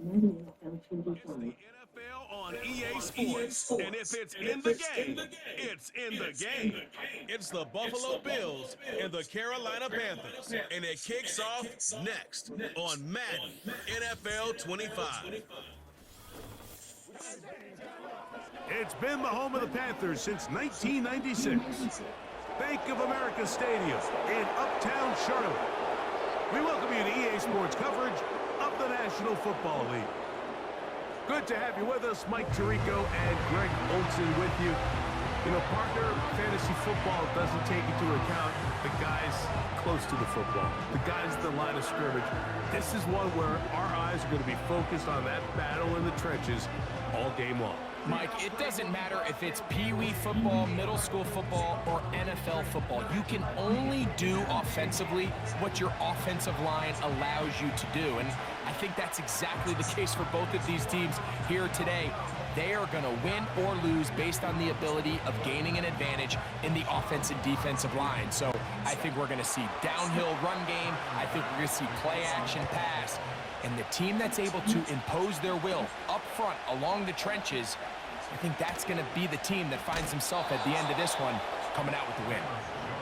NFL on EA Sports, and if it's in the game, it's in the game. It's the Buffalo Bills and the Carolina Panthers, and it kicks off next on Madden NFL 25. It's been the home of the Panthers since 1996. Bank of America Stadium in Uptown Charlotte. We welcome you to EA Sports coverage of the National Football League. Good to have you with us. Mike Tirico and Greg Olson with you. You know, partner, fantasy football doesn't take into account the guys close to the football, the guys at the line of scrimmage. This is one where our eyes are going to be focused on that battle in the trenches all game long. Mike, it doesn't matter if it's Pee-wee football, middle school football, or NFL football. You can only do offensively what your offensive line allows you to do. And I think that's exactly the case for both of these teams here today. They are going to win or lose based on the ability of gaining an advantage in the offense and defensive line. So I think we're going to see downhill run game. I think we're going to see play action pass. And the team that's able to impose their will up front along the trenches, I think that's going to be the team that finds himself at the end of this one coming out with the win.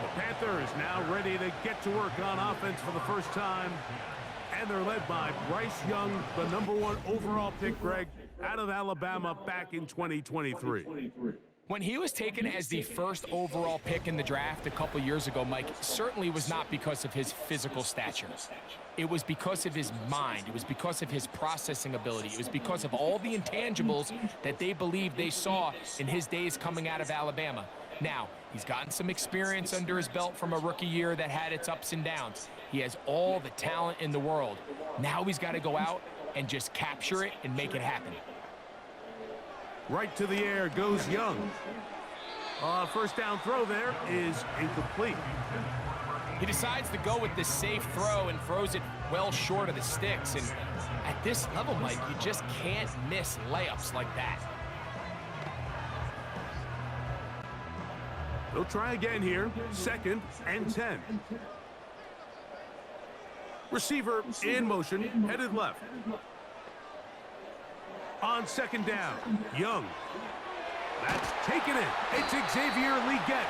The Panthers now ready to get to work on offense for the first time. And they're led by Bryce Young, the #1 overall pick, Greg, out of Alabama back in 2023. When he was taken as the first overall pick in the draft a couple years ago, Mike, certainly was not because of his physical stature. It was because of his mind. It was because of his processing ability. It was because of all the intangibles that they believed they saw in his days coming out of Alabama. Now, he's gotten some experience under his belt from a rookie year that had its ups and downs. He has all the talent in the world. Now he's got to go out and just capture it and make it happen. Right to the air goes Young. First down throw there is incomplete. He decides to go with the safe throw and throws it well short of the sticks. And at this level, Mike, you just can't miss layups like that. They'll try again here. 2nd and 10. Receiver in motion, headed left. On 2nd down, Young. That's taken in. It's Xavier Leggett.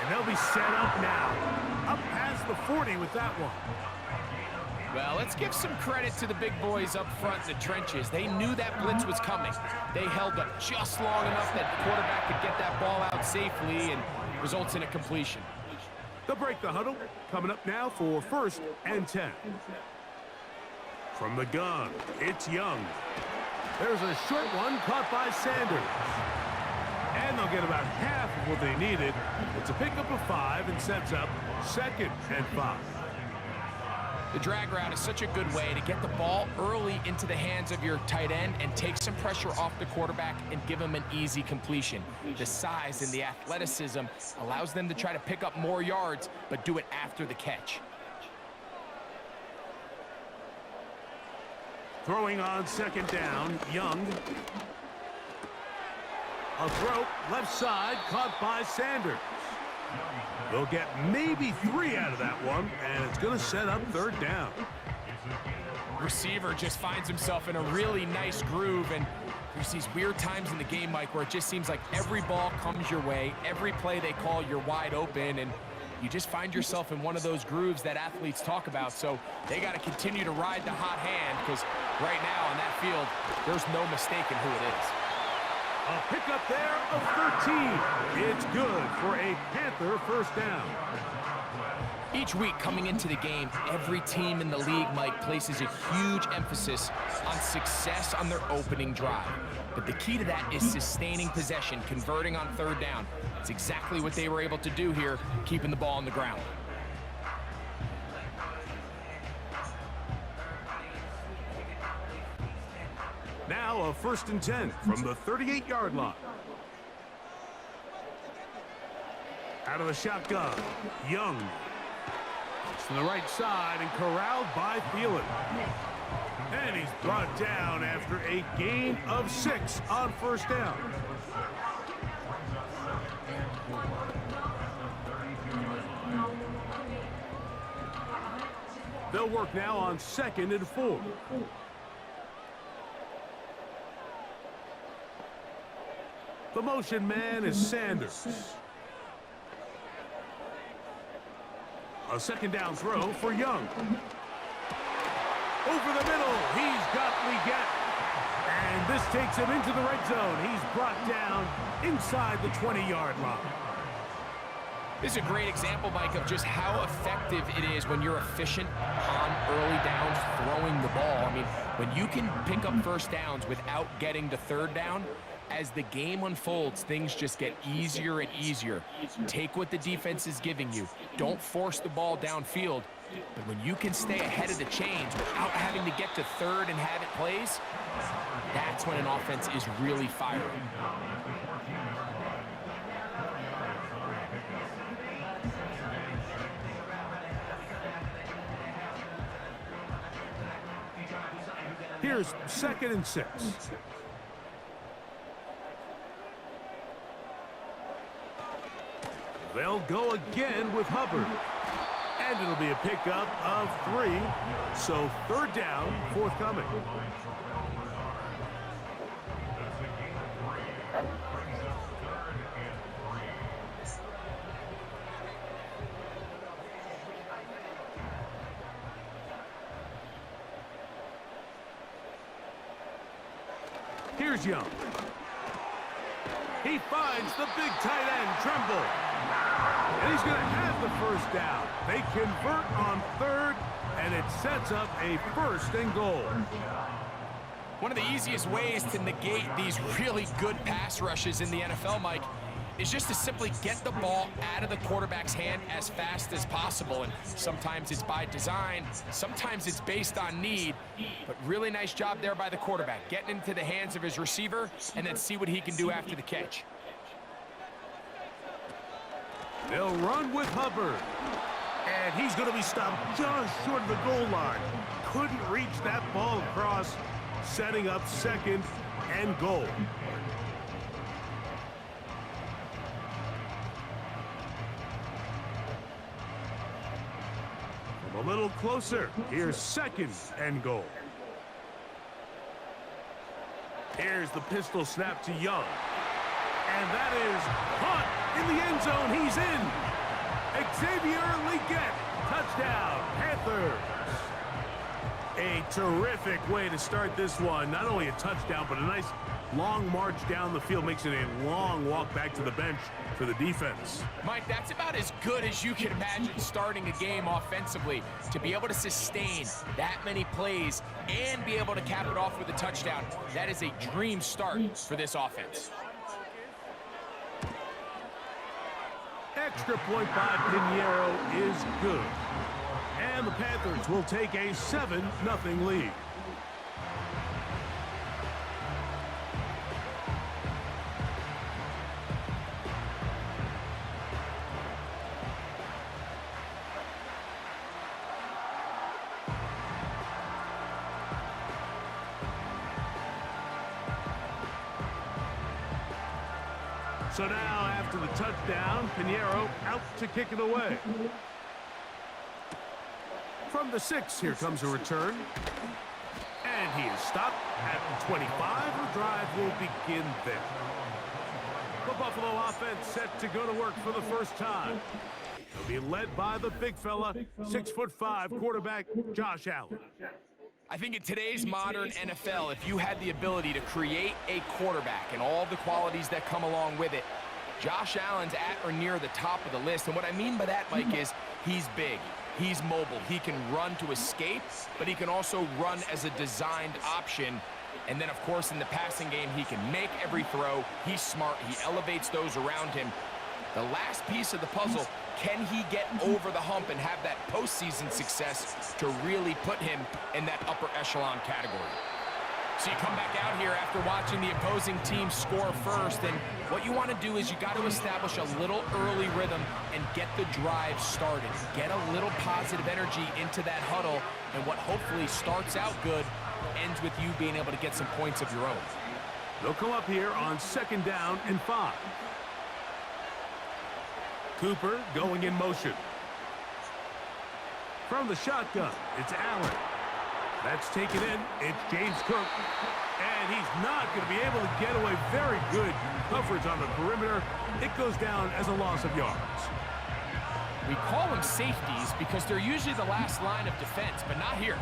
And they'll be set up now. Up past the 40 with that one. Well, let's give some credit to the big boys up front in the trenches. They knew that blitz was coming. They held up just long enough that the quarterback could get that ball out safely and results in a completion. They'll break the huddle. Coming up now for 1st and 10. From the gun, it's Young. There's a short one caught by Sanders. And they'll get about half of what they needed. It's a pickup of 5 and sets up 2nd and 5. The drag route is such a good way to get the ball early into the hands of your tight end and take some pressure off the quarterback and give him an easy completion. The size and the athleticism allows them to try to pick up more yards, but do it after the catch. Throwing on 2nd down, Young. A throw, left side, caught by Sanders. They'll get maybe 3 out of that one, and it's going to set up 3rd down. Receiver just finds himself in a really nice groove, and there's these weird times in the game, Mike, where it just seems like every ball comes your way, every play they call, you're wide open, and you just find yourself in one of those grooves that athletes talk about. So they got to continue to ride the hot hand, because right now on that field, there's no mistaking who it is. A pickup there of 13. It's good for a Panther 1st down. Each week coming into the game, every team in the league, Mike, places a huge emphasis on success on their opening drive. But the key to that is sustaining possession, converting on 3rd down. It's exactly what they were able to do here, keeping the ball on the ground. Now a 1st and 10 from the 38-yard line. Out of the shotgun, Young. To the right side and corralled by Thielen. And he's brought down after a gain of 6 on 1st down. They'll work now on 2nd and 4. The motion man is Sanders. A second down throw for Young. Over the middle, he's got Leggett. And this takes him into the red zone. He's brought down inside the 20-yard line. This is a great example, Mike, of just how effective it is when you're efficient on early downs throwing the ball. I mean, when you can pick up first downs without getting to third down, as the game unfolds, things just get easier and easier. Take what the defense is giving you. Don't force the ball downfield. But when you can stay ahead of the chains without having to get to third and have it plays, that's when an offense is really firing. Here's 2nd and 6. They'll go again with Hubbard. And it'll be a pickup of 3. So 3rd down, forthcoming. Here's Young. He finds the big tight end, Tremble. And he's going to have the first down. They convert on 3rd, and it sets up a 1st and goal. One of the easiest ways to negate these really good pass rushes in the NFL, Mike, is just to simply get the ball out of the quarterback's hand as fast as possible. And sometimes it's by design, sometimes it's based on need, but really nice job there by the quarterback, getting into the hands of his receiver and then see what he can do after the catch. They'll run with Hubbard. And he's going to be stopped just short of the goal line. Couldn't reach that ball across, setting up 2nd and goal. From a little closer, here's 2nd and goal. Here's the pistol snap to Young. And that is caught in the end zone. He's in. Xavier Leggett, touchdown, Panthers. A terrific way to start this one. Not only a touchdown, but a nice long march down the field. Makes it a long walk back to the bench for the defense. Mike, that's about as good as you can imagine starting a game offensively. To be able to sustain that many plays and be able to cap it off with a touchdown, that is a dream start for this offense. Extra point by Pinheiro is good. And the Panthers will take a 7-0 lead. So now, after the touchdown, Pinheiro out to kick it away. From the 6, here comes a return. And he is stopped at the 25. The drive will begin there. The Buffalo offense set to go to work for the first time. They'll be led by the big fella, 6'5" quarterback Josh Allen. I think in today's modern NFL, if you had the ability to create a quarterback and all the qualities that come along with it, Josh Allen's at or near the top of the list. And what I mean by that, Mike, is he's big, he's mobile, he can run to escape, but he can also run as a designed option. And then, of course, in the passing game, he can make every throw. He's smart, he elevates those around him. The last piece of the puzzle, can he get over the hump and have that postseason success to really put him in that upper echelon category? So you come back out here after watching the opposing team score first, and what you want to do is you got to establish a little early rhythm and get the drive started. Get a little positive energy into that huddle, and what hopefully starts out good ends with you being able to get some points of your own. They'll come up here on 2nd down and 5. Cooper going in motion. From the shotgun, it's Allen. That's taken in. It's James Cook. And he's not going to be able to get away. Very good coverage on the perimeter. It goes down as a loss of yards. We call them safeties because they're usually the last line of defense, but not here.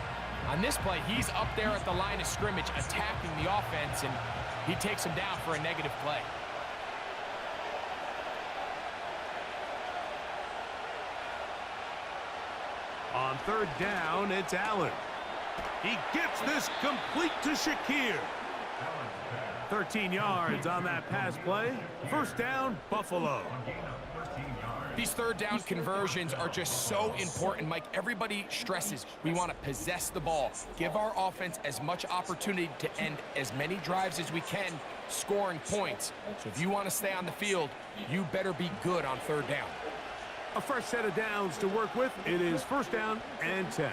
On this play, he's up there at the line of scrimmage attacking the offense, and he takes him down for a negative play. On third down, it's Allen. He gets this complete to Shakir. 13 yards on that pass play. First down, Buffalo. These third down conversions are just so important, Mike. Everybody stresses we want to possess the ball, give our offense as much opportunity to end as many drives as we can, scoring points. So if you want to stay on the field, you better be good on third down. A fresh set of downs to work with. It is first down and 10.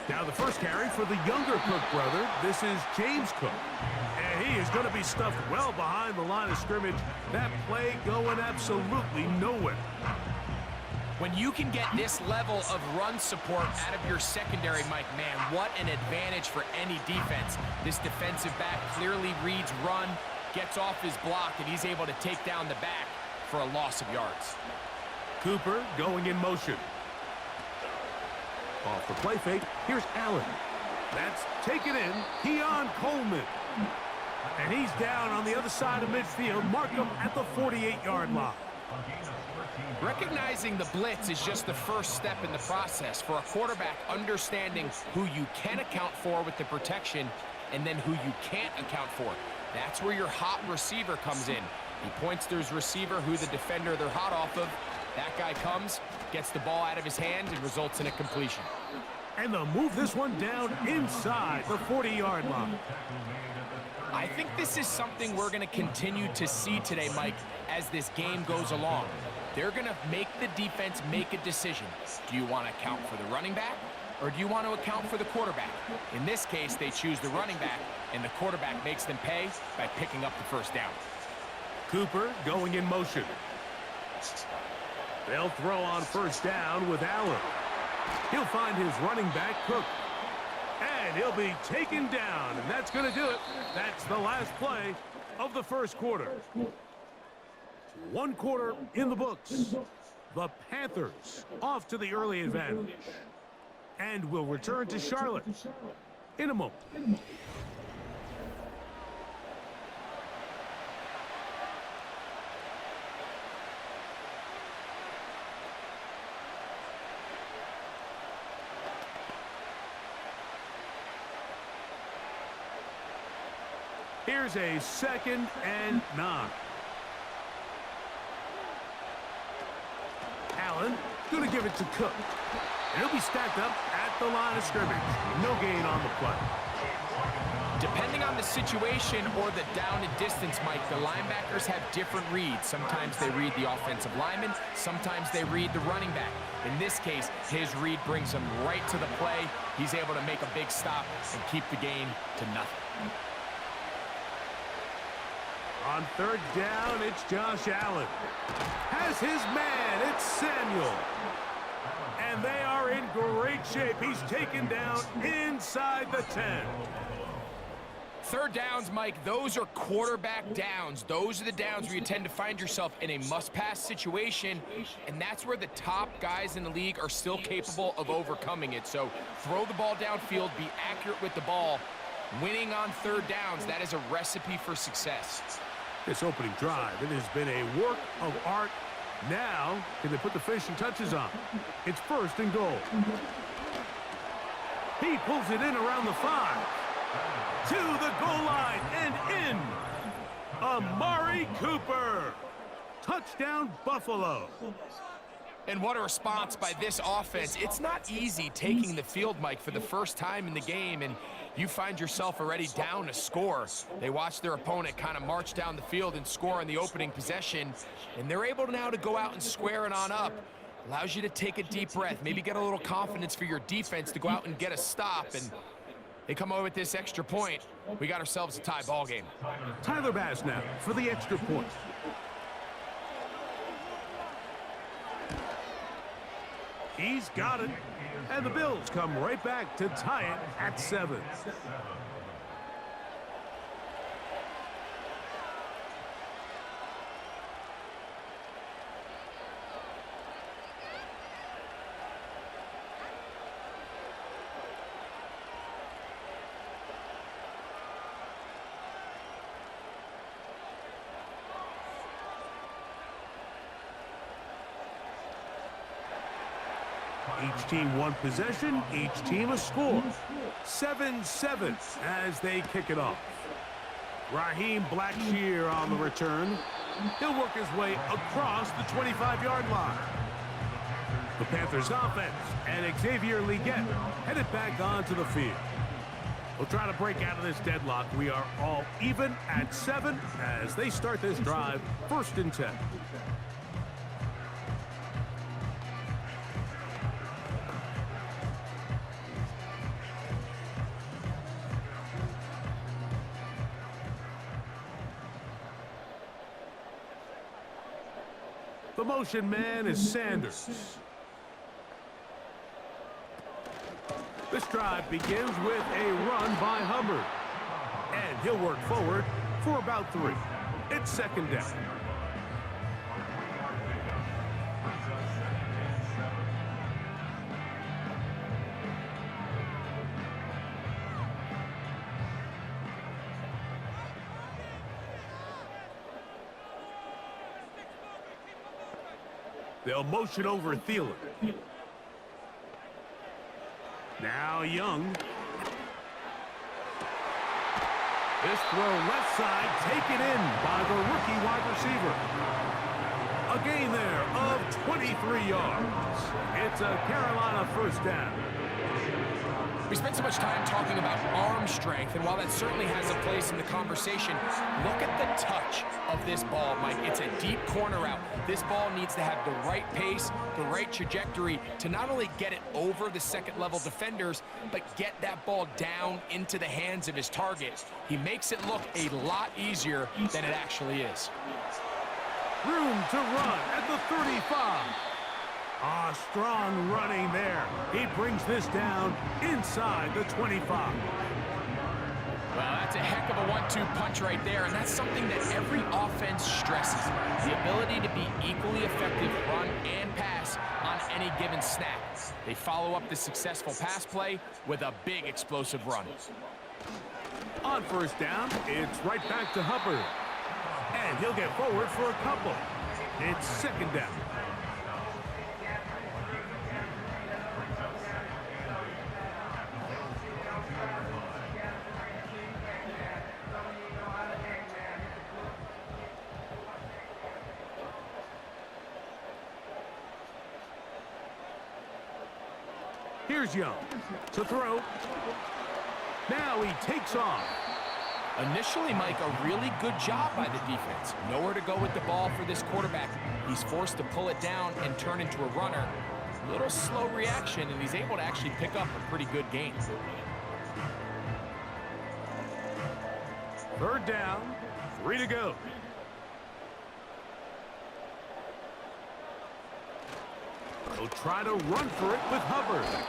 Now the first carry for the younger Cook brother. This is James Cook. And he is going to be stuffed well behind the line of scrimmage. That play going absolutely nowhere. When you can get this level of run support out of your secondary, Mike, man, what an advantage for any defense. This defensive back clearly reads run, gets off his block, and he's able to take down the back for a loss of yards. Cooper going in motion. Off the play fake, here's Allen. That's taken in, Keon Coleman. And he's down on the other side of midfield. Mark him at the 48-yard line. Recognizing the blitz is just the first step in the process for a quarterback, understanding who you can account for with the protection and then who you can't account for. That's where your hot receiver comes in. He points to his receiver, who the defender they're hot off of. That guy comes, gets the ball out of his hand, and results in a completion. And they'll move this one down inside the 40-yard line. I think this is something we're going to continue to see today, Mike, as this game goes along. They're going to make the defense make a decision. Do you want to account for the running back, or do you want to account for the quarterback? In this case, they choose the running back, and the quarterback makes them pay by picking up the first down. Cooper going in motion. They'll throw on first down with Allen. He'll find his running back, Cook. And he'll be taken down, and that's going to do it. That's the last play of the first quarter. One quarter in the books. The Panthers off to the early advantage. And will return to Charlotte in a moment. Here's a 2nd and 9. Allen going to give it to Cook. And he'll be stacked up at the line of scrimmage. No gain on the play. Depending on the situation or the down and distance, Mike, the linebackers have different reads. Sometimes they read the offensive lineman. Sometimes they read the running back. In this case, his read brings him right to the play. He's able to make a big stop and keep the game to nothing. On third down, it's Josh Allen. Has his man, it's Samuel. And they are in great shape. He's taken down inside the 10. Third downs, Mike, those are quarterback downs. Those are the downs where you tend to find yourself in a must-pass situation, and that's where the top guys in the league are still capable of overcoming it. So throw the ball downfield, be accurate with the ball. Winning on third downs, that is a recipe for success. This opening drive, it has been a work of art. Now, can they put the finishing touches on? It's 1st and goal. He pulls it in around the 5. To the goal line and in. Amari Cooper. Touchdown, Buffalo. And what a response by this offense. It's not easy taking the field, Mike, for the first time in the game, and you find yourself already down a score. They watch their opponent kind of march down the field and score in the opening possession, and they're able now to go out and square it on up. Allows you to take a deep breath, maybe get a little confidence for your defense to go out and get a stop, and they come over with this extra point. We got ourselves a tie ball game. Tyler Bass now for the extra point. He's got it. And the Bills come right back to tie it at 7. Each team one possession, each team a score. 7-7 as they kick it off. Raheem Blackshear on the return. He'll work his way across the 25-yard line. The Panthers offense and Xavier Legette headed back onto the field. We'll try to break out of this deadlock. We are all even at 7 as they start this drive, 1st and 10. The motion man is Sanders. This drive begins with a run by Hubbard. And he'll work forward for about 3. It's 2nd down. They'll motion over Thielen. Now Young. This throw left side taken in by the rookie wide receiver. A gain there of 23 yards. It's a Carolina 1st down. We spent so much time talking about arm strength, and while that certainly has a place in the conversation, look at the touch of this ball, Mike. It's a deep corner route. This ball needs to have the right pace, the right trajectory to not only get it over the second-level defenders, but get that ball down into the hands of his target. He makes it look a lot easier than it actually is. Room to run at the 35. Strong running there. He brings this down inside the 25. Well, that's a heck of a 1-2 punch right there, and that's something that every offense stresses. The ability to be equally effective run and pass on any given snap. They follow up the successful pass play with a big explosive run. On 1st down, it's right back to Hubbard. And he'll get forward for a couple. It's 2nd down. Here's Young to throw. Now he takes off. Initially, Mike, a really good job by the defense. Nowhere to go with the ball for this quarterback. He's forced to pull it down and turn into a runner. Little slow reaction, and he's able to actually pick up a pretty good gain. 3rd down, 3 to go. They'll try to run for it with Hubbard.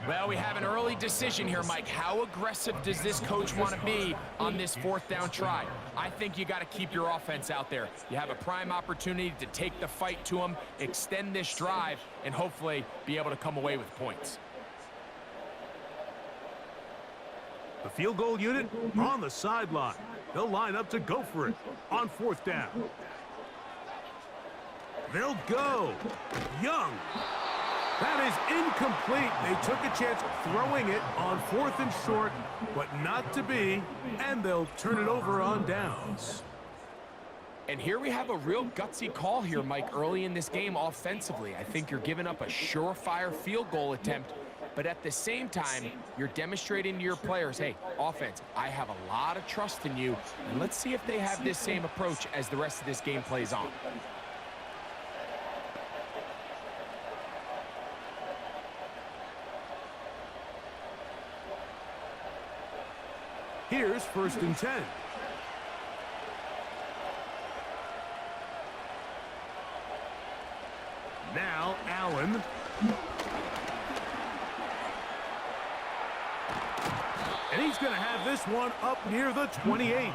Well, we have an early decision here, Mike. How aggressive does this coach want to be on this 4th down try? I think you got to keep your offense out there. You have a prime opportunity to take the fight to them, extend this drive, and hopefully be able to come away with points. The field goal unit on the sideline. They'll line up to go for it on 4th down. They'll go. Young. That is incomplete. They took a chance throwing it on 4th and short, but not to be, and they'll turn it over on downs. And here we have a real gutsy call here, Mike, early in this game offensively. I think you're giving up a surefire field goal attempt, but at the same time, you're demonstrating to your players, hey, offense, I have a lot of trust in you, and let's see if they have this same approach as the rest of this game plays on. Here's 1st and 10. And he's going to have this one up near the 28.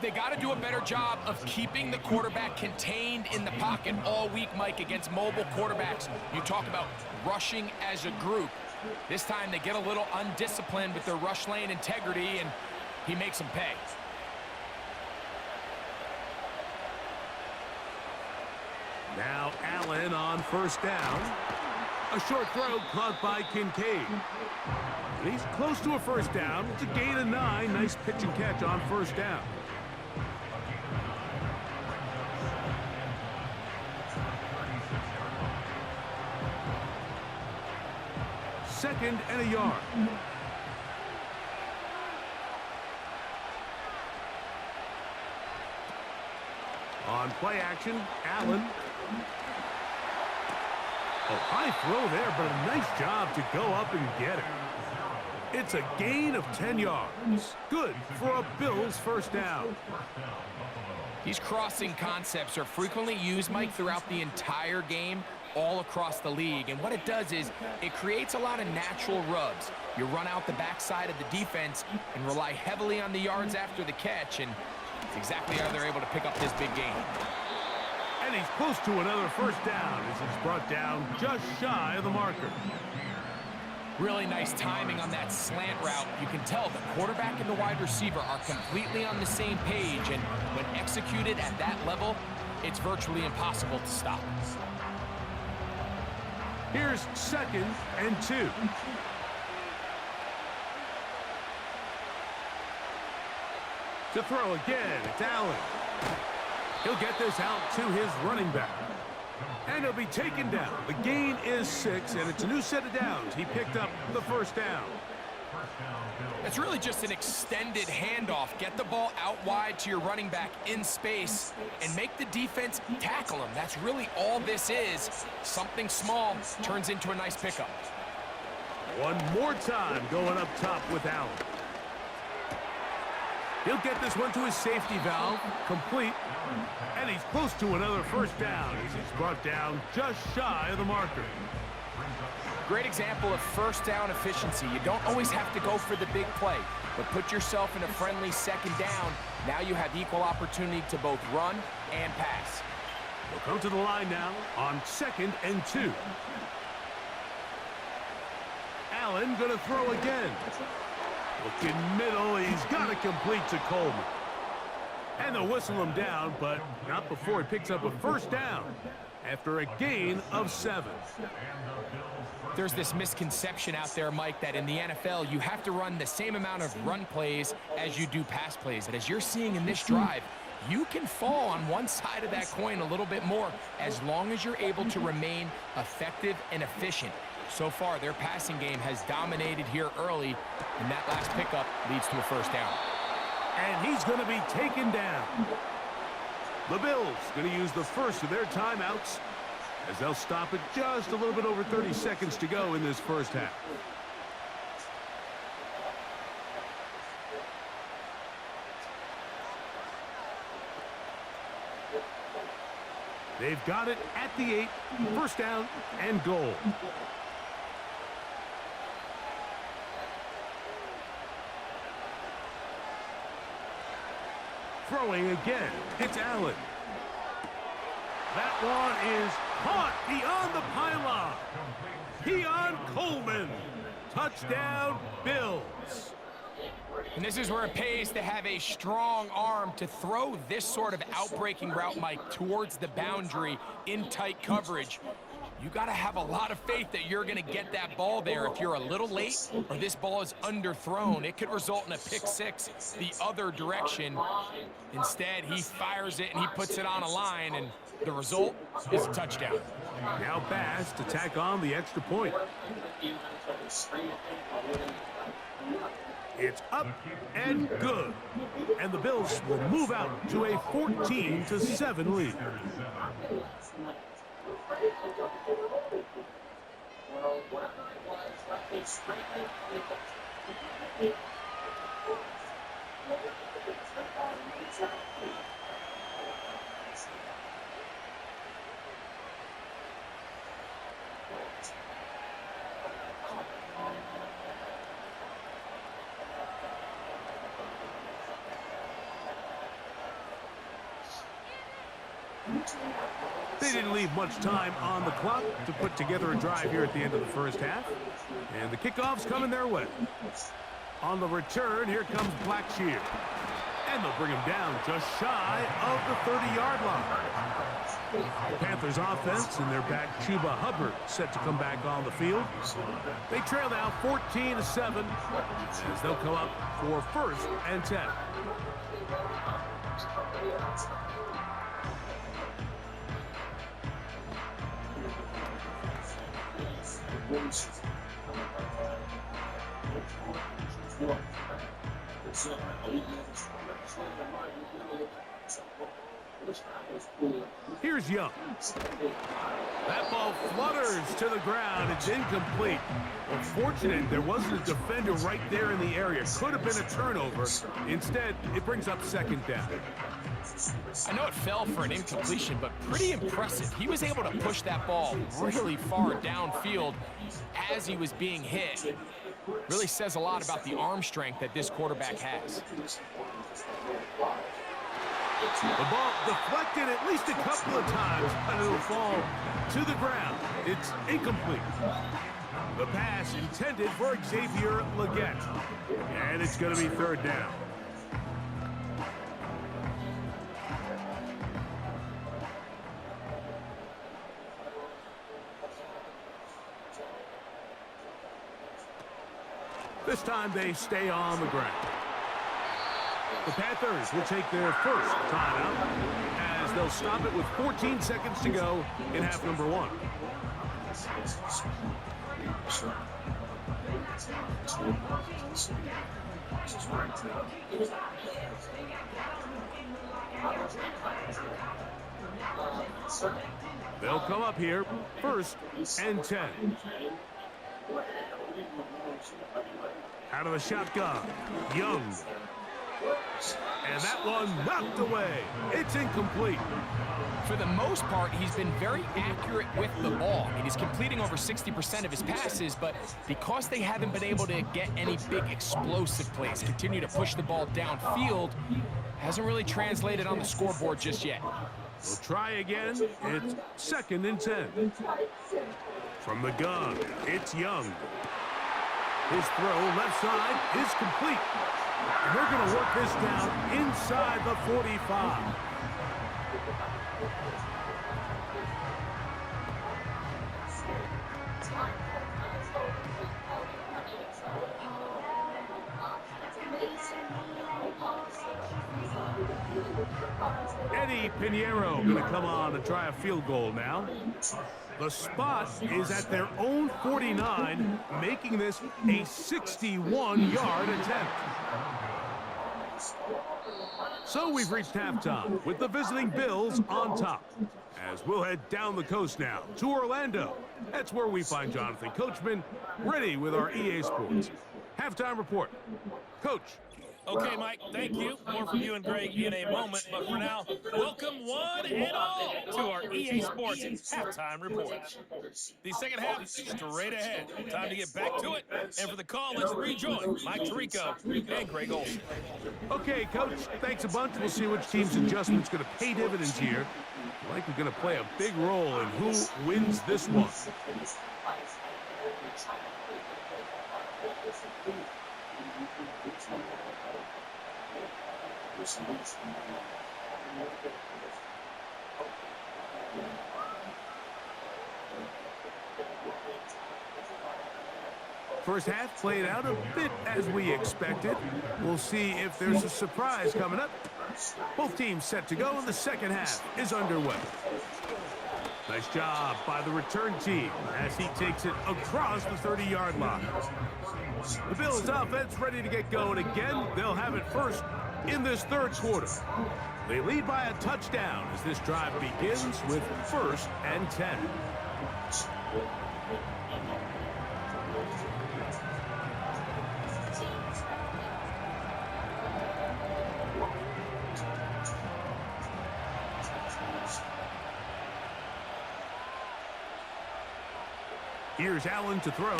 They got to do a better job of keeping the quarterback contained in the pocket all week, Mike, against mobile quarterbacks. You talk about rushing as a group. This time they get a little undisciplined with their rush lane integrity, and he makes them pay. Now Allen on first down. A short throw caught by Kincaid. He's close to a first down. It's a gain of 9. Nice pitch and catch on first down. Second and a yard. On play action, Allen. Oh, high throw there, but a nice job to go up and get it. It's a gain of 10 yards. Good for a Bills first down. These crossing concepts are frequently used, Mike, throughout the entire game, all across the league. And what it does is it creates a lot of natural rubs. You run out the backside of the defense and rely heavily on the yards after the catch, and it's exactly how they're able to pick up this big gain. And he's close to another first down as it's brought down just shy of the marker. Really nice timing on that slant route. You can tell the quarterback and the wide receiver are completely on the same page, and when executed at that level, it's virtually impossible to stop. Here's second and 2. To throw again, it's Allen. He'll get this out to his running back. And he'll be taken down. The gain is 6, and it's a new set of downs. He picked up the first down. It's really just an extended handoff. Get the ball out wide to your running back in space and make the defense tackle him. That's really all this is. Something small turns into a nice pickup. One more time going up top with Allen. He'll get this one to his safety valve, complete, and he's close to another first down as he's brought down just shy of the marker. Great example of first down efficiency. You don't always have to go for the big play, but put yourself in a friendly second down. Now you have equal opportunity to both run and pass. We'll come to the line now on second and 2. Allen going to throw again. Looking middle, he's got to complete to Coleman. And they'll whistle him down, but not before he picks up a first down after a gain of 7. There's this misconception out there, Mike, that in the NFL, you have to run the same amount of run plays as you do pass plays. And as you're seeing in this drive, you can fall on one side of that coin a little bit more as long as you're able to remain effective and efficient. So far, their passing game has dominated here early, and that last pickup leads to a first down. And he's going to be taken down. The Bills going to use the first of their timeouts as they'll stop it just a little bit over 30 seconds to go in this first half. They've got it at the 8, first down and goal. Throwing again, it's Allen. That one is caught beyond the pylon. Keon Coleman. Touchdown, Bills. And this is where it pays to have a strong arm to throw this sort of outbreaking route, Mike, towards the boundary in tight coverage. You got to have a lot of faith that you're going to get that ball there. If you're a little late or this ball is underthrown, it could result in a pick six the other direction. Instead, he fires it and he puts it on a line, and the result is a touchdown. Now Bass to tack on the extra point. It's up and good. And the Bills will move out to a 14-7 lead. They didn't leave much time on the clock to put together a drive here at the end of the first half. And the kickoff's coming their way. On the return, here comes Blackshear. And they'll bring him down just shy of the 30-yard line. The Panthers offense and their back Chuba Hubbard set to come back on the field. They trail now 14-7 as they'll come up for 1st and 10. Here's Young. That ball flutters to the ground. It's incomplete. Well, fortunate there wasn't a defender right there in the area. Could have been a turnover. Instead, it brings up 2nd down. I know it fell for an incompletion, but pretty impressive. He was able to push that ball really far downfield as he was being hit. Really says a lot about the arm strength that this quarterback has. The ball deflected at least a couple of times, but it'll fall to the ground. It's incomplete. The pass intended for Xavier Legette. And it's going to be 3rd down. This time they stay on the ground. The Panthers will take their 1st timeout as they'll stop it with 14 seconds to go in half number 1. They'll come up here 1st and 10. Out of the shotgun, Young. And that one knocked away. It's incomplete. For the most part, he's been very accurate with the ball. I mean, he's completing over 60% of his passes, but because they haven't been able to get any big explosive plays, continue to push the ball downfield, hasn't really translated on the scoreboard just yet. We'll try again. It's 2nd and 10. From the gun, it's Young. His throw left side is complete. And they're going to work this down inside the 45. Eddie Pinheiro going to come on to try a field goal now. The spot is at their own 49, making this a 61-yard attempt. So we've reached halftime with the visiting Bills on top. As we'll head down the coast now to Orlando. That's where we find Jonathan Coachman ready with our EA Sports halftime report. Coach. Okay, Mike, thank you. More from you and Greg in a moment. But for now, welcome one and all to our EA Sports halftime report. The second half straight ahead. Time to get back to it. And for the call, let's rejoin Mike Tirico and Greg Olson. Okay, Coach, thanks a bunch. We'll see which team's adjustment's going to pay dividends here. Likely going to play a big role in who wins this one. First half played out a bit as we expected. We'll see if there's a surprise coming up. Both teams set to go, and the second half is underway. Nice job by the return team as he takes it across the 30-yard line. The Bills offense ready to get going again. They'll have it first in this third quarter. They lead by a touchdown as this drive begins with 1st and 10. Here's Allen to throw.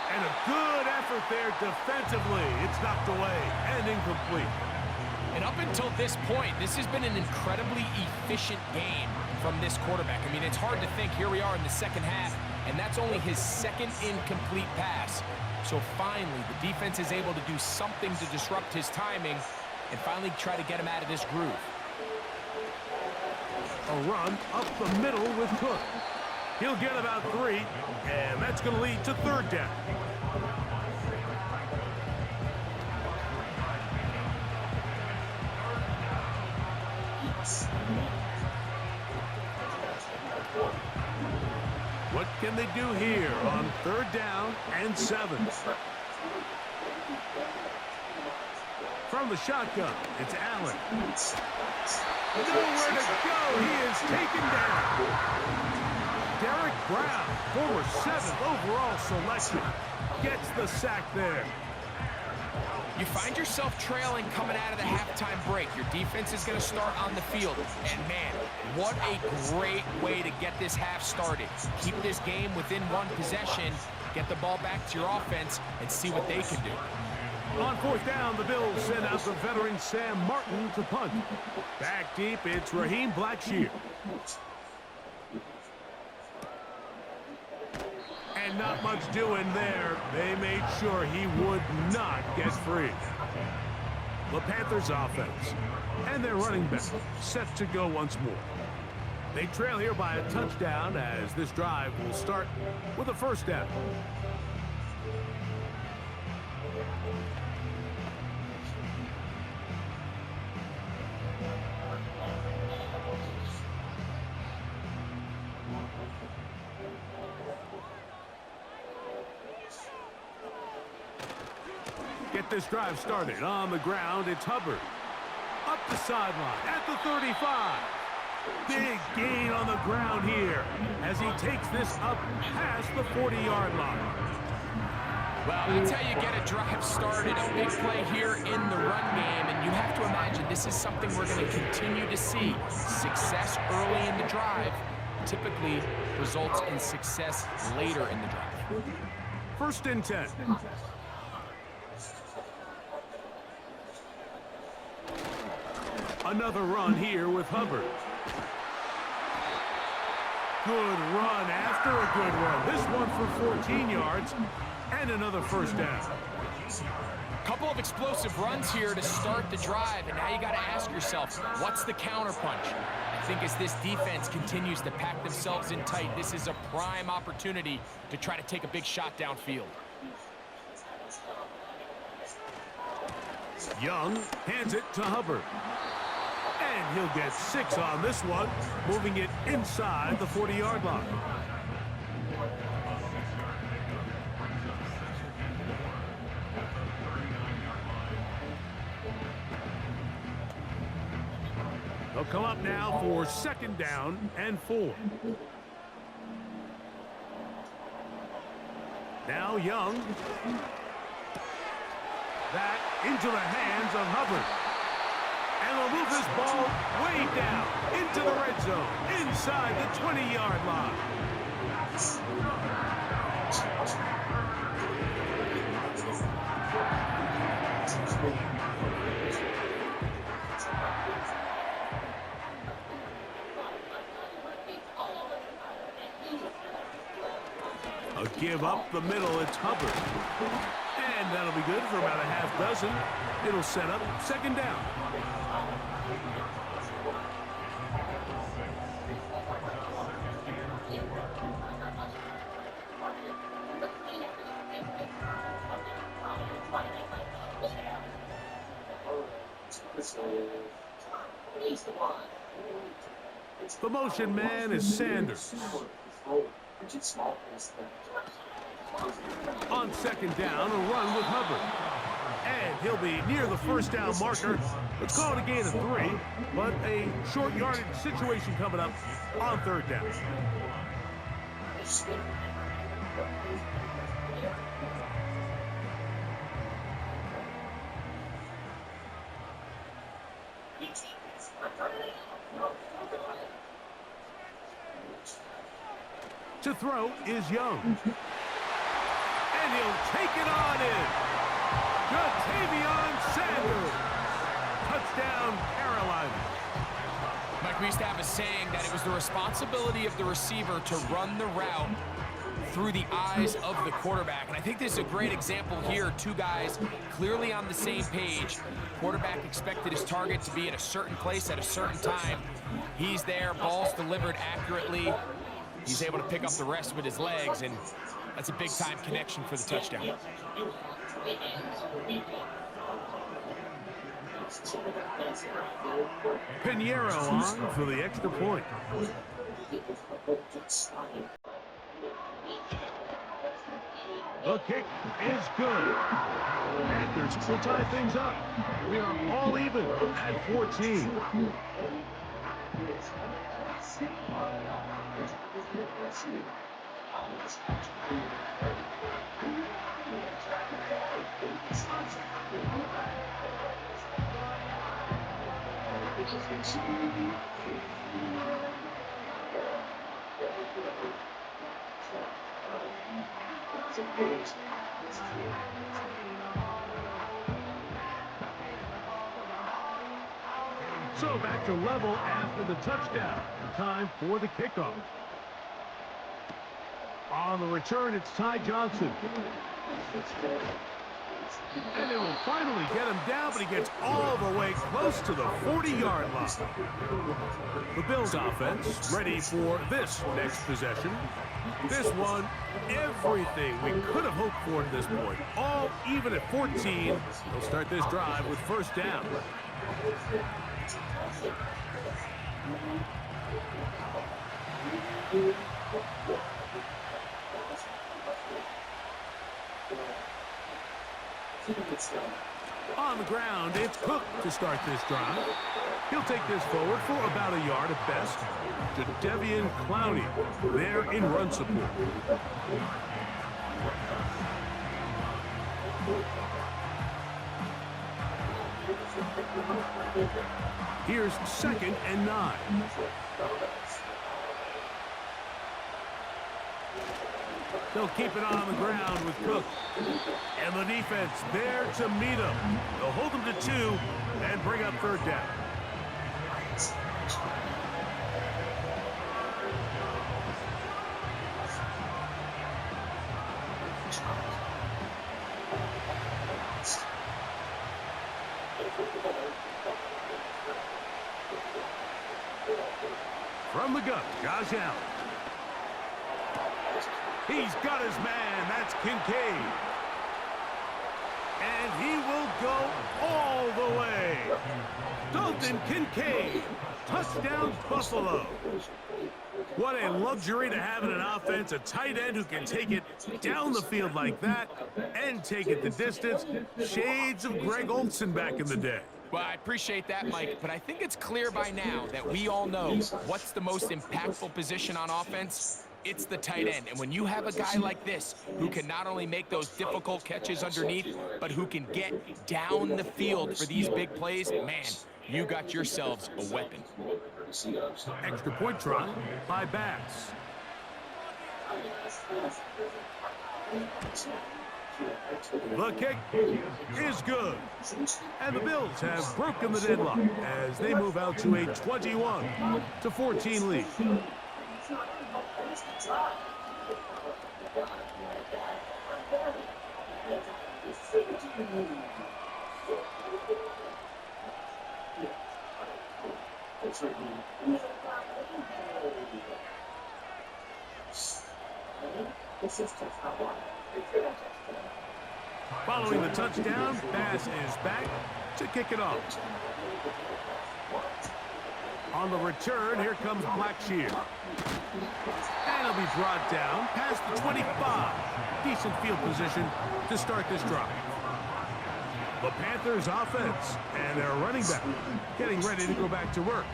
And a good effort there defensively. It's knocked away and incomplete. And up until this point, this has been an incredibly efficient game from this quarterback. I mean, it's hard to think here we are in the second half, and that's only his second incomplete pass. So finally, the defense is able to do something to disrupt his timing and finally try to get him out of this groove. A run up the middle with Cook. He'll get about 3, and that's going to lead to third down. What can they do here on third down and 7? From the shotgun, it's Allen. Nowhere to go. He is taken down. Derek Brown, former 7th overall selection, gets the sack there. You find yourself trailing coming out of the halftime break. Your defense is going to start on the field. And, man, what a great way to get this half started. Keep this game within one possession, get the ball back to your offense, and see what they can do. On fourth down, the Bills send out the veteran Sam Martin to punt. Back deep, it's Raheem Blackshear. And not much doing there. They made sure he would not get free. The Panthers offense and their running back set to go once more. They trail here by a touchdown as this drive will start with a first down. Get this drive started. On the ground, it's Hubbard. Up the sideline at the 35. Big gain on the ground here as he takes this up past the 40-yard line. Well, that's how you get a drive started. A big play here in the run game, and you have to imagine this is something we're going to continue to see. Success early in the drive typically results in success later in the drive. First and 10. Another run here with Hubbard. Good run after a good run. This one for 14 yards and another first down. Couple of explosive runs here to start the drive, and now you got to ask yourself, what's the counterpunch? I think as this defense continues to pack themselves in tight, this is a prime opportunity to try to take a big shot downfield. Young hands it to Hubbard. And he'll get 6 on this one, moving it inside the 40-yard line. They'll come up now for second down and 4. Now Young. That into the hands of Hubbard. And they'll move this ball way down into the red zone, inside the 20-yard line. A give up the middle, it's Hubbard. And that'll be good for about a half dozen. It'll set up second down. The motion man is Sanders. On second down, a run with Hubbard. And he'll be near the first down marker. Let's call it a gain of 3, but a short yardage situation coming up on third down. To throw is Young. And he'll take it on in. Jatavion Sanders. Touchdown, Carolina. Mike, we used to have a saying that it was the responsibility of the receiver to run the route through the eyes of the quarterback. And I think this is a great example here. Two guys clearly on the same page. Quarterback expected his target to be at a certain place at a certain time. He's there, ball's delivered accurately. He's able to pick up the rest with his legs, and that's a big-time connection for the touchdown. Pinheiro on for the extra point. The kick is good. Panthers will tie things up. We are all even at 14. So back to level after the touchdown. Time for the kickoff. On the return, it's Ty Johnson. And they will finally get him down, but he gets all the way close to the 40-yard line. The Bills offense ready for this next possession. This one, everything we could have hoped for at this point. All even at 14. They'll start this drive with first down. On the ground, it's Cook to start this drive. He'll take this forward for about a yard at best. To Devian Clowney there in run support. Here's 2nd and 9. They'll keep it on the ground with Cook. And the defense there to meet him. They'll hold him to 2 and bring up third down. From the gun, Josh Allen. He's got his man. That's Kincaid. And he will go all the way. Dalton Kincaid. Touchdown, Buffalo. What a luxury to have in an offense. A tight end who can take it down the field like that and take it the distance. Shades of Greg Olsen back in the day. Well, I appreciate that, Mike, but I think it's clear by now that we all know what's the most impactful position on offense. It's the tight end. And when you have a guy like this who can not only make those difficult catches underneath, but who can get down the field for these big plays, man, you got yourselves a weapon. Extra point try by Bass. The kick is good. And the Bills have broken the deadlock as they move out to a 21-14 lead. Following the touchdown, Bass is back to kick it off. On the return, here comes Blackshear. And he'll be brought down past the 25. Decent field position to start this drive. The Panthers offense and their running back getting ready to go back to work.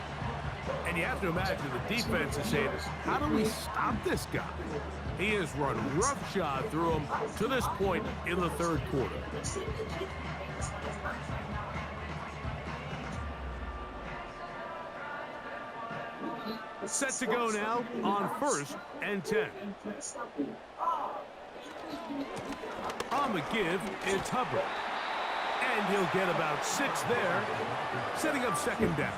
And you have to imagine the defense is saying, how do we stop this guy? He has run roughshod through him to this point in the third quarter. Set to go now on 1st and 10. On the give, it's Hubbard. And he'll get about 6 there, setting up second down.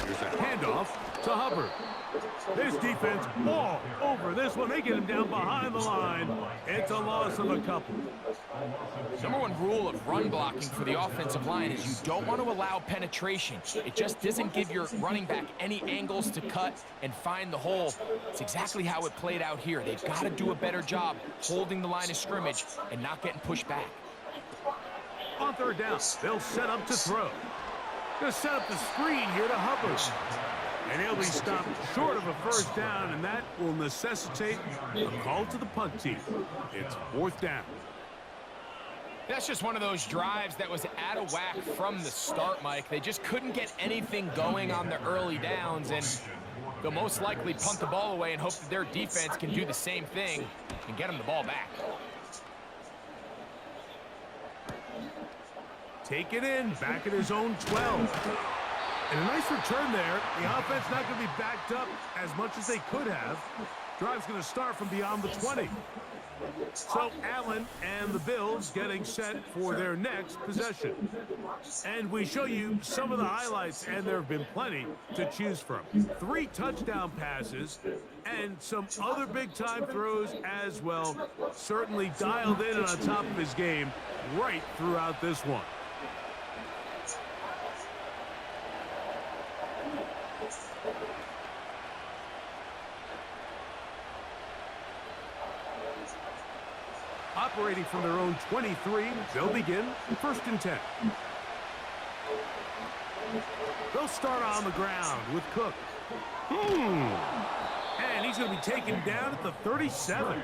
Here's a handoff to Hubbard. This defense all over this one. They get him down behind the line. It's a loss of a couple. Number one rule of run blocking for the offensive line is you don't want to allow penetration. It just doesn't give your running back any angles to cut and find the hole. It's exactly how it played out here. They've got to do a better job holding the line of scrimmage and not getting pushed back. On third down, they'll set up to throw. Going to set up the screen here to Hubbard. And he'll be stopped short of a first down, and that will necessitate a call to the punt team. It's fourth down. That's just one of those drives that was out of whack from the start, Mike. They just couldn't get anything going on the early downs, and they'll most likely punt the ball away and hope that their defense can do the same thing and get them the ball back. Take it in, back at his own 12. And a nice return there. The offense not going to be backed up as much as they could have. Drive's going to start from beyond the 20. So Allen and the Bills getting set for their next possession. And we show you some of the highlights, and there have been plenty to choose from. 3 touchdown passes and some other big-time throws as well. Certainly dialed in and on top of his game right throughout this one. Operating from their own 23, they'll begin first and 10. They'll start on the ground with Cook. And he's going to be taken down at the 37.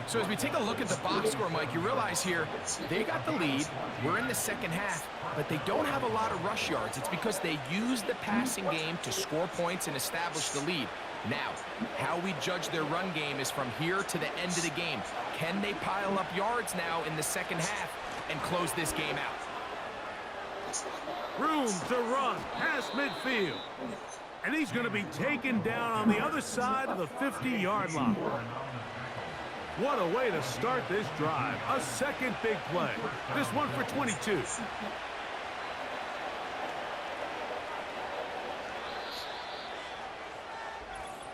So as we take a look at the box score, Mike, you realize here they got the lead. We're in the second half, but they don't have a lot of rush yards. It's because they use the passing game to score points and establish the lead. Now, how we judge their run game is from here to the end of the game. Can they pile up yards now in the second half and close this game out? Room to run past midfield. And he's going to be taken down on the other side of the 50-yard line. What a way to start this drive. A second big play. This one for 22.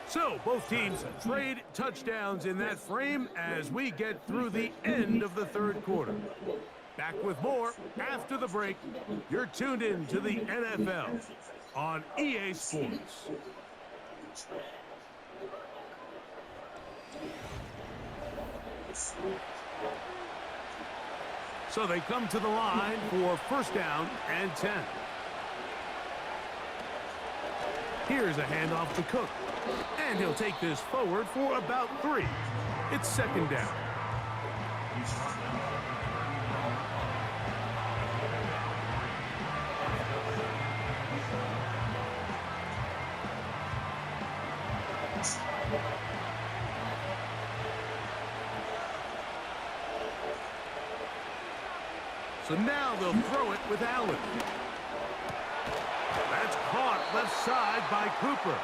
So both teams trade touchdowns in that frame as we get through the end of the third quarter. Back with more after the break. You're tuned in to the NFL on EA Sports. So they come to the line for first down and 10. Here's a handoff to Cook. And he'll take this forward for about 3. It's second down. So now they'll throw it with Allen. That's caught left side by Cooper.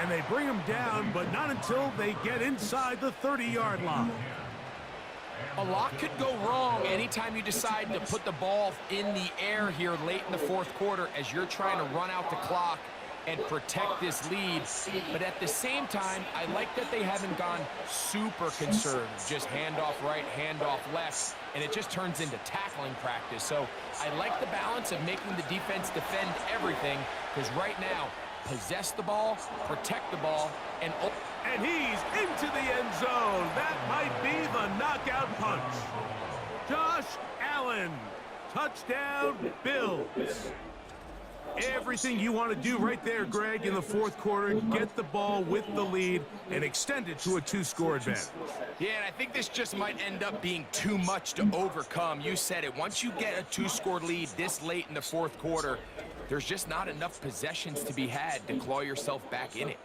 And they bring him down, but not until they get inside the 30-yard line. A lot could go wrong anytime you decide to put the ball in the air here late in the fourth quarter as you're trying to run out the clock and protect this lead. But at the same time, I like that they haven't gone super conservative. Just handoff right, handoff left, and it just turns into tackling practice. So I like the balance of making the defense defend everything, because right now, possess the ball, protect the ball, and he's into the end zone. That might be the knockout punch. Josh Allen, touchdown Bills. Everything you want to do right there, Greg, in the fourth quarter, get the ball with the lead and extend it to a 2-score advantage. Yeah, and I think this just might end up being too much to overcome. You said it. Once you get a 2-score lead this late in the fourth quarter, there's just not enough possessions to be had to claw yourself back in it.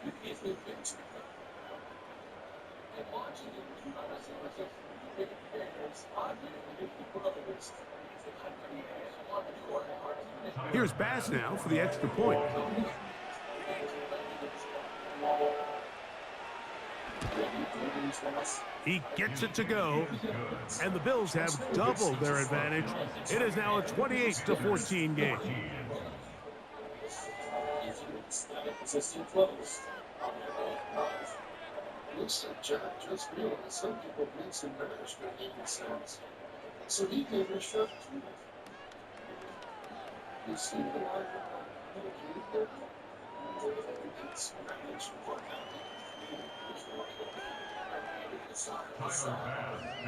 Here's Bass now for the extra point. He gets it to go, and the Bills have doubled their advantage. It is now a 28-14 game. Looks like Jack just realized some people mix and match their sense. So he gave her a shot to it. You see the light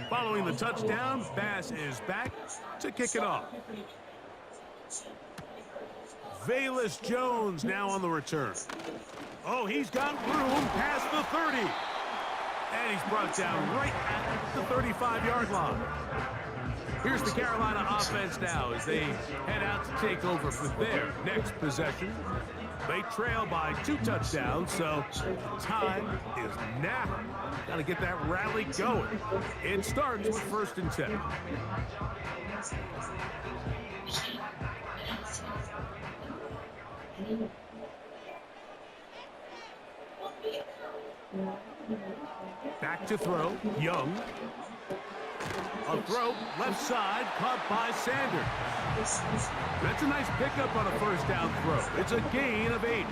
Following the touchdown, Bass is back to kick it off. Velus Jones now on the return. Oh, he's got room past the 30. And he's brought down right at the 35-yard line. Here's the Carolina offense now as they head out to take over for their next possession. They trail by 2 touchdowns, so time is now. Got to get that rally going. It starts with 1st and 10. Back to throw, Young. A throw, left side, caught by Sanders. That's a nice pickup on a 1st down throw. It's a gain of 8.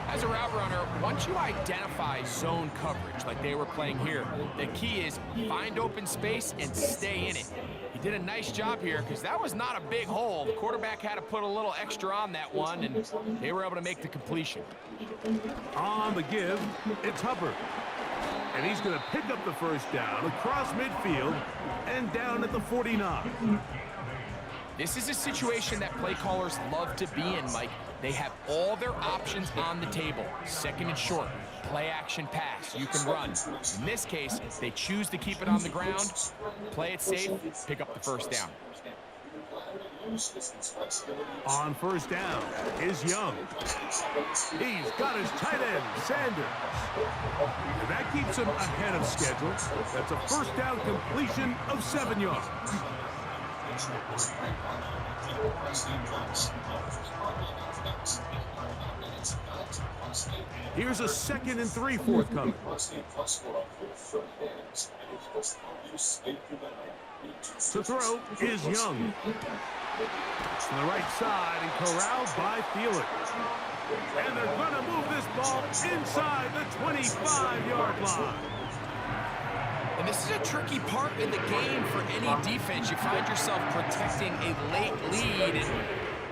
As a route runner, once you identify zone coverage like they were playing here, the key is find open space and stay in it. He did a nice job here because that was not a big hole. The quarterback had to put a little extra on that one, and they were able to make the completion. On the give, it's Hubbard. And he's going to pick up the 1st down across midfield and down at the 49. This is a situation that play callers love to be in, Mike. They have all their options on the table. 2nd and short, play action pass, you can run. In this case, they choose to keep it on the ground, play it safe, pick up the 1st down. On 1st down is Young. He's got his tight end, Sanders. And that keeps him ahead of schedule. That's a 1st down completion of 7 yards. Here's a 2nd and 3 forthcoming. To throw is Young. To the right side and corralled by Thielen. And they're going to move this ball inside the 25-yard line. And this is a tricky part in the game for any defense. You find yourself protecting a late lead. And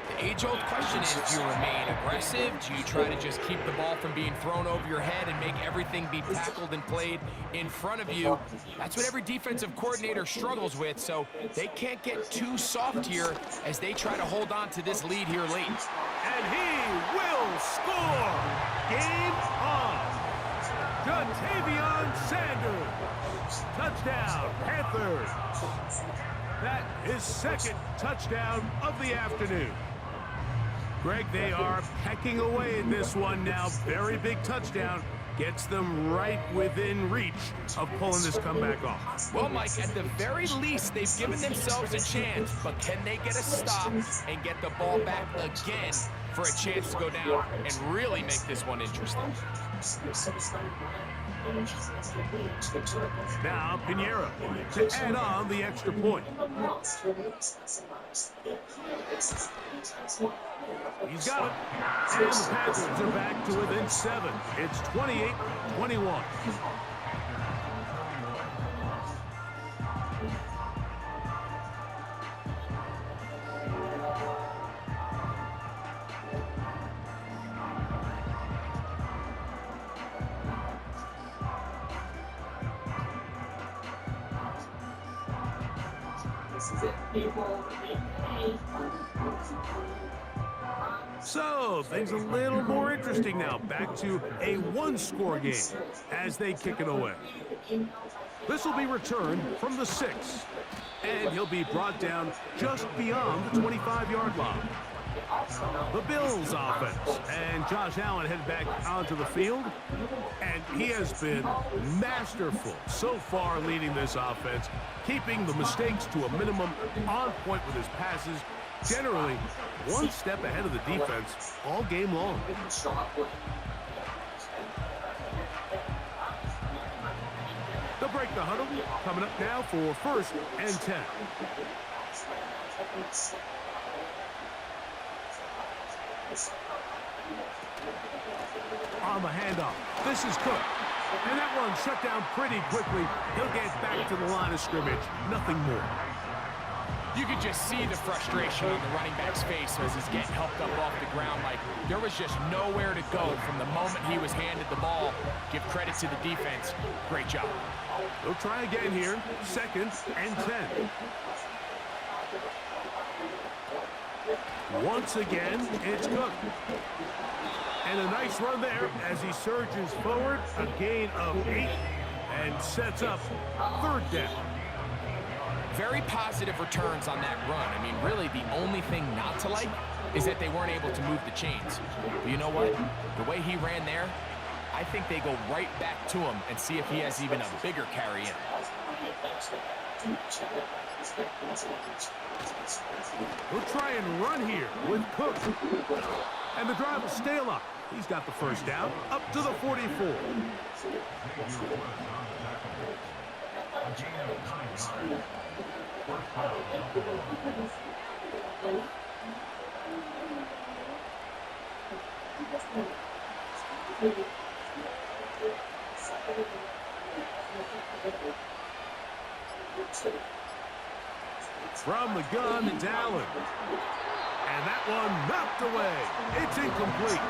the age-old question is, do you remain aggressive? Do you try to just keep the ball from being thrown over your head and make everything be tackled and played in front of you? That's what every defensive coordinator struggles with, so they can't get too soft here as they try to hold on to this lead here late. And he will score! Game on! Jatavion Sanders! Touchdown, Panthers! That is 2nd touchdown of the afternoon. Greg, they are pecking away at this one now. Very big touchdown. Gets them right within reach of pulling this comeback off. Well, Mike, at the very least, they've given themselves a chance, but can they get a stop and get the ball back again for a chance to go down and really make this one interesting? Now Pinheiro to add on the extra point. He's got it. And the Panthers are back to within 7. It's 28-21. So, things a little more interesting now. Back to a 1-score game as they kick it away. This will be returned from the 6. And he'll be brought down just beyond the 25-yard line. The Bills offense, and Josh Allen headed back onto the field, and he has been masterful so far leading this offense, keeping the mistakes to a minimum, on point with his passes, generally one step ahead of the defense all game long. They'll break the huddle, coming up now for 1st and 10. On the handoff, this is Cook. And that one shut down pretty quickly. He'll get back to the line of scrimmage, nothing more. You could just see the frustration on the running back's face as he's getting helped up off the ground. Like, there was just nowhere to go from the moment he was handed the ball. Give credit to the defense. Great job. They'll try again here. 2nd and 10. Once again, it's Cook. And a nice run there as he surges forward. A gain of 8 and sets up 3rd down. Very positive returns on that run. I mean, really, the only thing not to like is that they weren't able to move the chains. But you know what? The way he ran there, I think they go right back to him and see if he has even a bigger carry in. We'll try and run here with Cook. And the drive will stay alive. He's got the 1st down, up to the 44. From the gun, it's Allen. And that one knocked away. It's incomplete.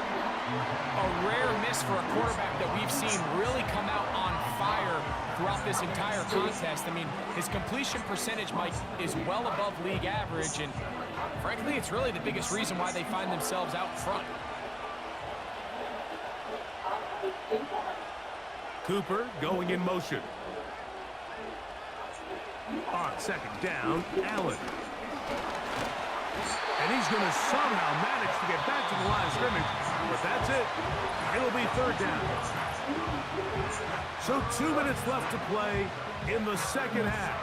A rare miss for a quarterback that we've seen really come out on fire throughout this entire contest. I mean, his completion percentage, Mike, is well above league average, and frankly, it's really the biggest reason why they find themselves out front. Cooper going in motion. On 2nd down, Allen. And he's going to somehow manage to get back to the line of scrimmage, but that's it. It'll be 3rd down. So 2 minutes left to play in the 2nd half.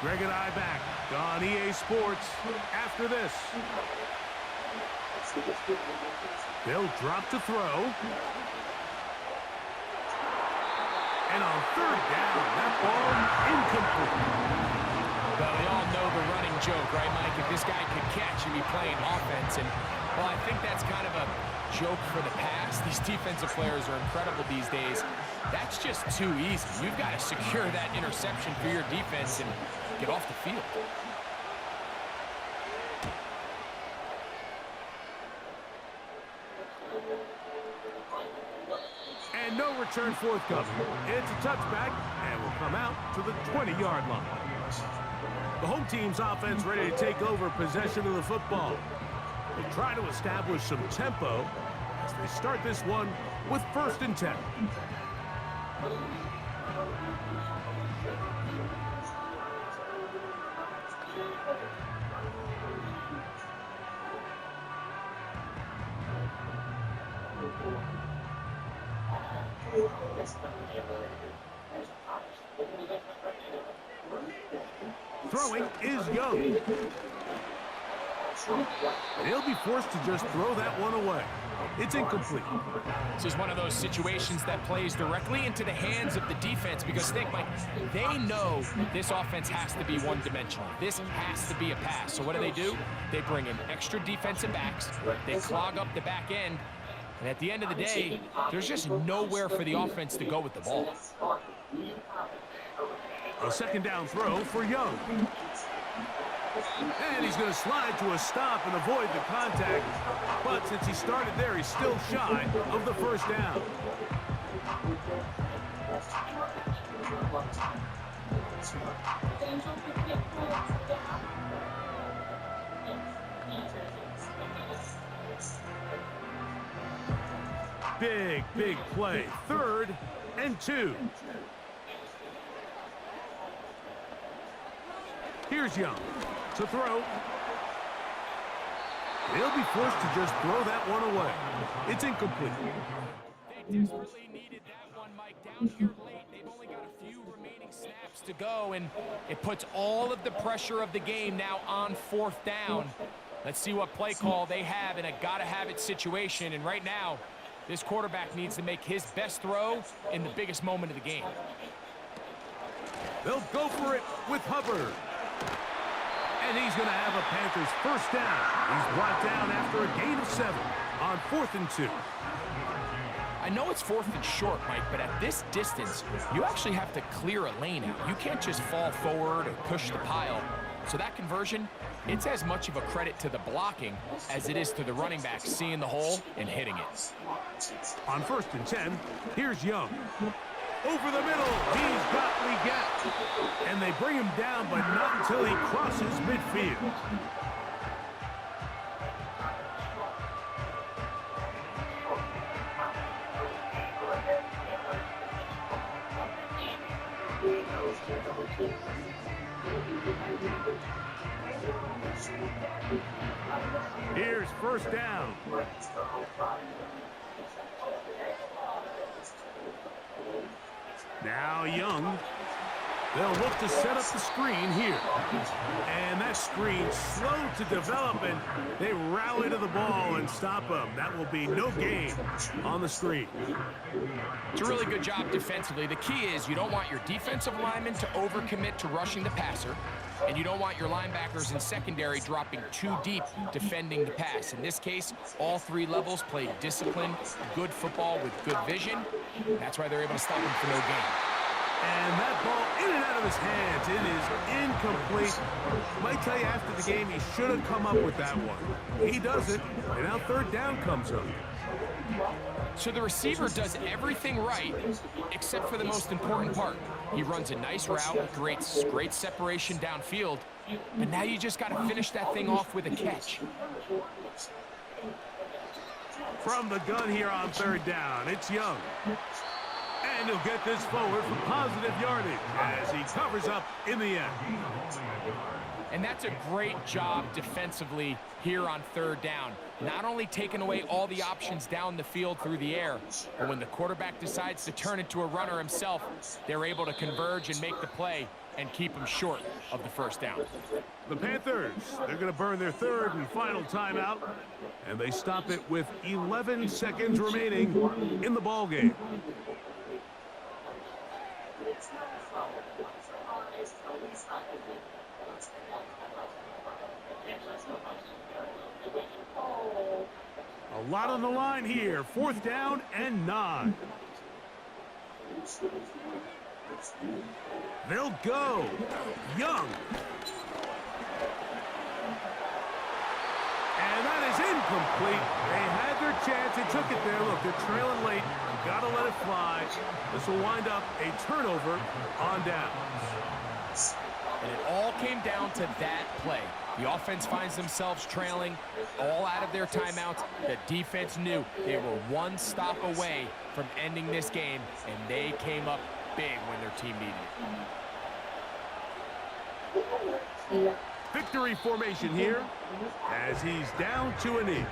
Greg and I back on EA Sports after this. They'll drop to throw. And on 3rd down, that ball incomplete. Well, we all know the running joke, right, Mike? If this guy could catch, he'd be playing offense. And, well, I think that's kind of a joke for the past. These defensive players are incredible these days. That's just too easy. You've got to secure that interception for your defense and get off the field. And no return forthcoming. It's a touchback and will come out to the 20-yard line. The home team's offense ready to take over possession of the football. They'll try to establish some tempo as they start this one with 1st and 10. Throwing is Young. He'll be forced to just throw that one away. It's incomplete. This is one of those situations that plays directly into the hands of the defense because think, Mike, they know this offense has to be one-dimensional. This has to be a pass. So what do? They bring in extra defensive backs. They clog up the back end. And at the end of the day, there's just nowhere for the offense to go with the ball. A 2nd down throw for Young. And he's going to slide to a stop and avoid the contact. But since he started there, he's still shy of the 1st down. Big play. 3rd and 2. Here's Young to throw. They'll be forced to just throw that one away. It's incomplete. They desperately needed that one, Mike. Down here late, they've only got a few remaining snaps to go, and it puts all of the pressure of the game now on 4th down. Let's see what play call they have in a gotta-have-it situation, and right now, this quarterback needs to make his best throw in the biggest moment of the game. They'll go for it with Hubbard. And he's going to have a Panthers first down. He's brought down after a gain of 7 on 4th and 2. I know it's 4th and short, Mike, but at this distance, you actually have to clear a lane out. You can't just fall forward or push the pile. So that conversion, it's as much of a credit to the blocking as it is to the running back seeing the hole and hitting it. On 1st and 10, here's Young. Over the middle, he's got Leggett. And they bring him down, but not until he crosses midfield. Here's first down. Now Young. They'll look to set up the screen here. And that screen's slow to develop, and they rally to the ball and stop him. That will be no gain on the screen. It's a really good job defensively. The key is you don't want your defensive linemen to overcommit to rushing the passer, and you don't want your linebackers in secondary dropping too deep defending the pass. In this case, all 3 levels played disciplined, good football with good vision. That's why they're able to stop him for no gain. And that ball in and out of his hands. It is incomplete. Might tell you after the game he should have come up with that one. He doesn't, and now 3rd down comes up. So the receiver does everything right except for the most important part. He runs a nice route, creates great separation downfield, but now you just got to finish that thing off with a catch. From the gun here on 3rd down, it's Young. And he'll get this forward for positive yardage as he covers up in the end. And that's a great job defensively here on 3rd down. Not only taking away all the options down the field through the air, but when the quarterback decides to turn into a runner himself, they're able to converge and make the play and keep him short of the first down. The Panthers, they're going to burn their 3rd and final timeout, and they stop it with 11 seconds remaining in the ball game. A lot on the line here. 4th down and 9. They'll go. Young. And that is incomplete. They had their chance. They took it there. Look, they're trailing late. Got to let it fly. This will wind up a turnover on downs. And it all came down to that play. The offense finds themselves trailing all out of their timeouts. The defense knew they were one stop away from ending this game, and they came up big when their team needed it. Victory formation here as he's down to a knee.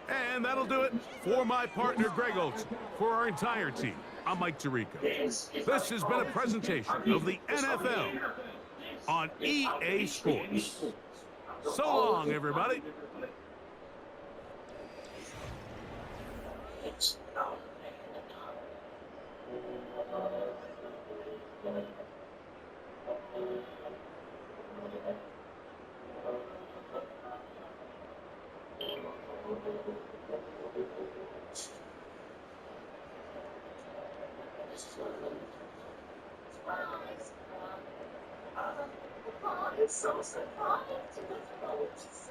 And that'll do it for my partner, Greg Olson. For our entire team, I'm Mike Tirico. This has been a presentation of the NFL on EA Sports. So long, everybody. It's so surprising to know what you say.